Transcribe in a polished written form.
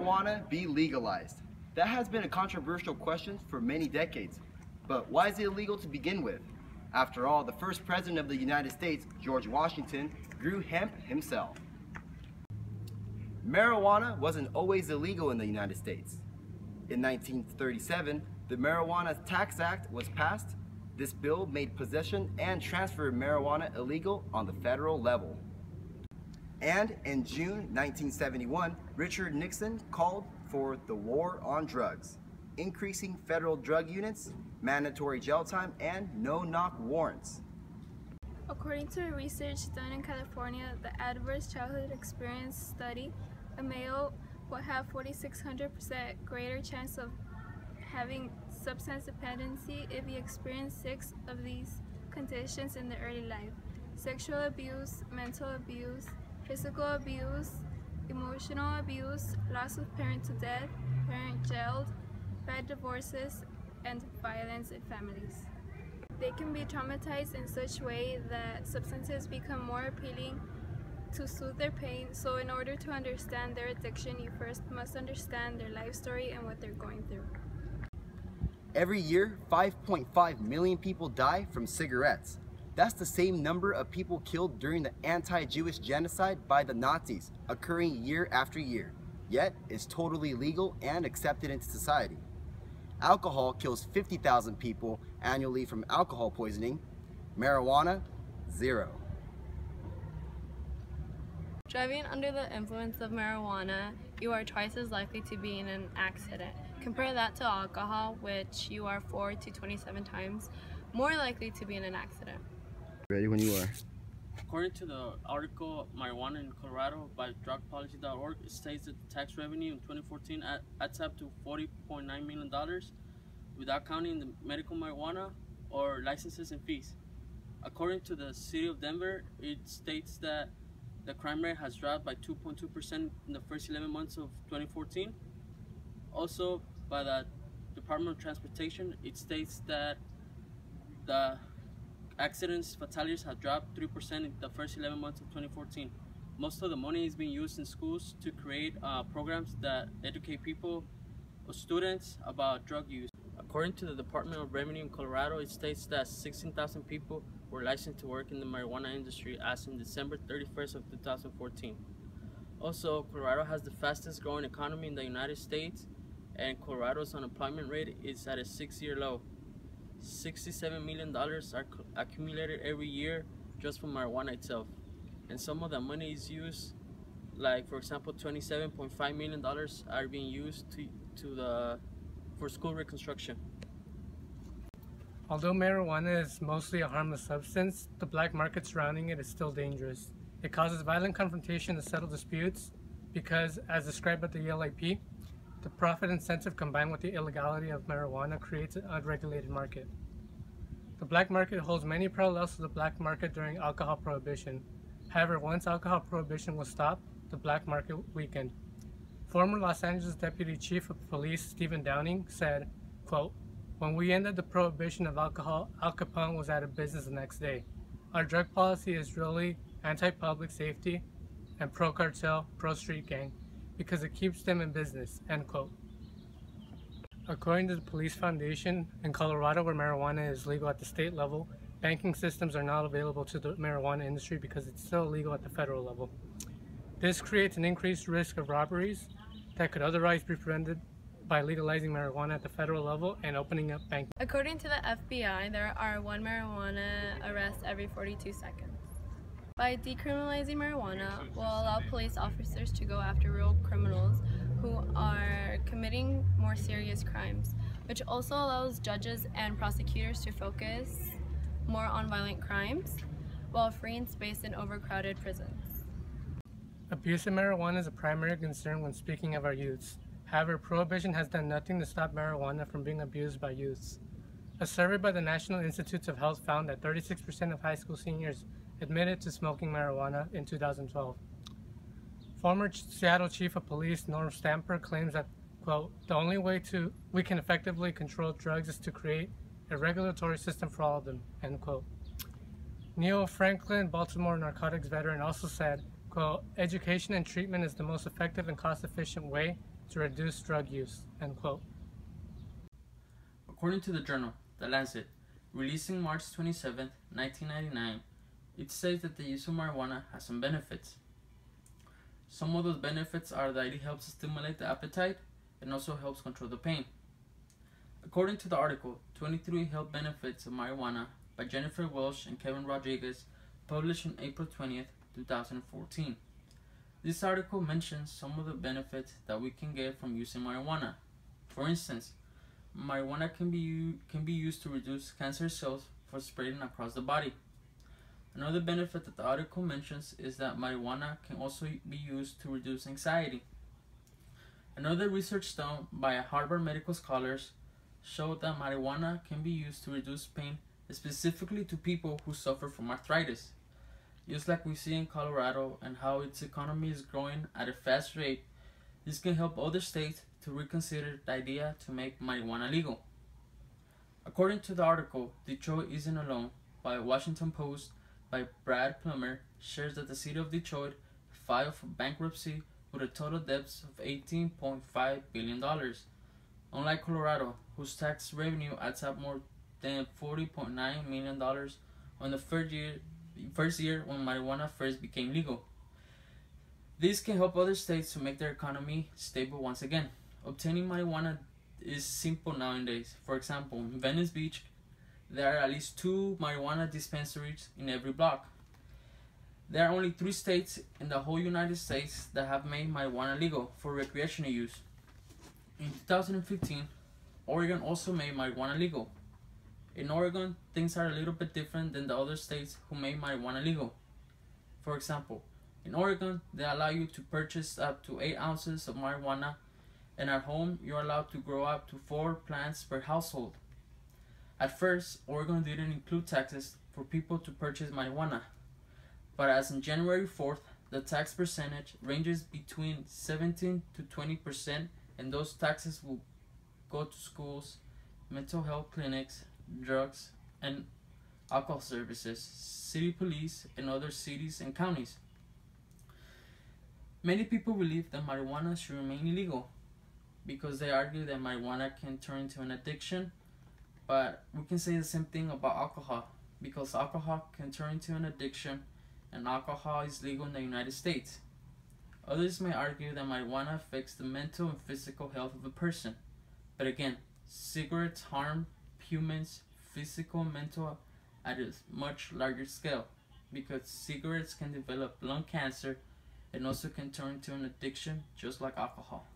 marijuana be legalized? That has been a controversial question for many decades. But why is it illegal to begin with? After all, the first president of the United States, George Washington, grew hemp himself. Marijuana wasn't always illegal in the United States. In 1937, the Marijuana Tax Act was passed. This bill made possession and transfer of marijuana illegal on the federal level. And in June 1971, Richard Nixon called for the war on drugs, increasing federal drug units, mandatory jail time, and no-knock warrants. According to research done in California, the Adverse Childhood Experience study, a male will have 4,600% greater chance of having substance dependency if he experienced 6 of these conditions in the early life: sexual abuse, mental abuse, physical abuse, emotional abuse, loss of parent to death, parent jailed, bad divorces, and violence in families. They can be traumatized in such a way that substances become more appealing to soothe their pain. So in order to understand their addiction, you first must understand their life story and what they're going through. Every year, 5.5 million people die from cigarettes. That's the same number of people killed during the anti-Jewish genocide by the Nazis, occurring year after year. Yet, it's totally legal and accepted into society. Alcohol kills 50,000 people annually from alcohol poisoning. Marijuana, 0. Driving under the influence of marijuana, you are twice as likely to be in an accident. Compare that to alcohol, which you are 4 to 27 times more likely to be in an accident. Ready when you are. According to the article Marijuana in Colorado by drugpolicy.org, it states that the tax revenue in 2014 adds up to $40.9 million without counting the medical marijuana or licenses and fees. According to the city of Denver, it states that the crime rate has dropped by 2.2% in the first 11 months of 2014. Also, by the Department of Transportation, it states that the accidents, fatalities have dropped 3% in the first 11 months of 2014. Most of the money is being used in schools to create programs that educate people or students about drug use. According to the Department of Revenue in Colorado, it states that 16,000 people were licensed to work in the marijuana industry as in December 31st of 2014. Also, Colorado has the fastest growing economy in the United States, and Colorado's unemployment rate is at a 6-year low. $67 million are accumulated every year just from marijuana itself. And some of the money is used, like for example, $27.5 million are being used for school reconstruction. Although marijuana is mostly a harmless substance, the black market surrounding it is still dangerous. It causes violent confrontation to settle disputes because, as described by the LAP, the profit incentive combined with the illegality of marijuana creates an unregulated market. The black market holds many parallels to the black market during alcohol prohibition. However, once alcohol prohibition was stopped, the black market weakened. Former Los Angeles Deputy Chief of Police Stephen Downing said, quote, "When we ended the prohibition of alcohol, Al Capone was out of business the next day. Our drug policy is really anti-public safety and pro-cartel, pro-street gang, because it keeps them in business," end quote. According to the Police Foundation, in Colorado, where marijuana is legal at the state level, banking systems are not available to the marijuana industry because it's still illegal at the federal level. This creates an increased risk of robberies that could otherwise be prevented by legalizing marijuana at the federal level and opening up banking. According to the FBI, there are 1 marijuana arrest every 42 seconds. By decriminalizing marijuana, we'll allow police officers to go after real criminals who are committing more serious crimes, which also allows judges and prosecutors to focus more on violent crimes while freeing space in overcrowded prisons. Abuse of marijuana is a primary concern when speaking of our youths. However, prohibition has done nothing to stop marijuana from being abused by youths. A survey by the National Institutes of Health found that 36% of high school seniors admitted to smoking marijuana in 2012. Former Seattle Chief of Police Norm Stamper claims that, quote, "The only way we can effectively control drugs is to create a regulatory system for all of them," end quote. Neil Franklin, Baltimore narcotics veteran, also said, quote, "Education and treatment is the most effective and cost-efficient way to reduce drug use, end quote. According to the journal, The Lancet, releasing March 27, 1999, it says that the use of marijuana has some benefits. Some of those benefits are that it helps stimulate the appetite and also helps control the pain. According to the article, 23 Health Benefits of Marijuana by Jennifer Welsh and Kevin Rodriguez, published on April 20th, 2014. This article mentions some of the benefits that we can get from using marijuana. For instance, marijuana can be used to reduce cancer cells for spreading across the body. Another benefit that the article mentions is that marijuana can also be used to reduce anxiety. Another research done by Harvard medical scholars showed that marijuana can be used to reduce pain, specifically to people who suffer from arthritis. Just like we see in Colorado and how its economy is growing at a fast rate, this can help other states to reconsider the idea to make marijuana legal. According to the article, Detroit Isn't Alone by Washington Post by Brad Plummer, shares that the city of Detroit filed for bankruptcy with a total debts of $18.5 billion. Unlike Colorado, whose tax revenue adds up more than $40.9 million on the first year when marijuana first became legal. This can help other states to make their economy stable once again. Obtaining marijuana is simple nowadays. For example, in Venice Beach, there are at least 2 marijuana dispensaries in every block. There are only 3 states in the whole United States that have made marijuana legal for recreational use. In 2015, Oregon also made marijuana legal. In Oregon, things are a little bit different than the other states who made marijuana legal. For example, in Oregon, they allow you to purchase up to 8 ounces of marijuana, and at home, you're allowed to grow up to 4 plants per household. At first, Oregon didn't include taxes for people to purchase marijuana, but as in January 4th, the tax percentage ranges between 17 to 20%, and those taxes will go to schools, mental health clinics, drugs and alcohol services, city police, and other cities and counties. Many people believe that marijuana should remain illegal because they argue that marijuana can turn into an addiction. But we can say the same thing about alcohol, because alcohol can turn into an addiction and alcohol is legal in the United States. Others may argue that marijuana affects the mental and physical health of a person. But again, cigarettes harm humans' physical and mental at a much larger scale, because cigarettes can develop lung cancer and also can turn into an addiction just like alcohol.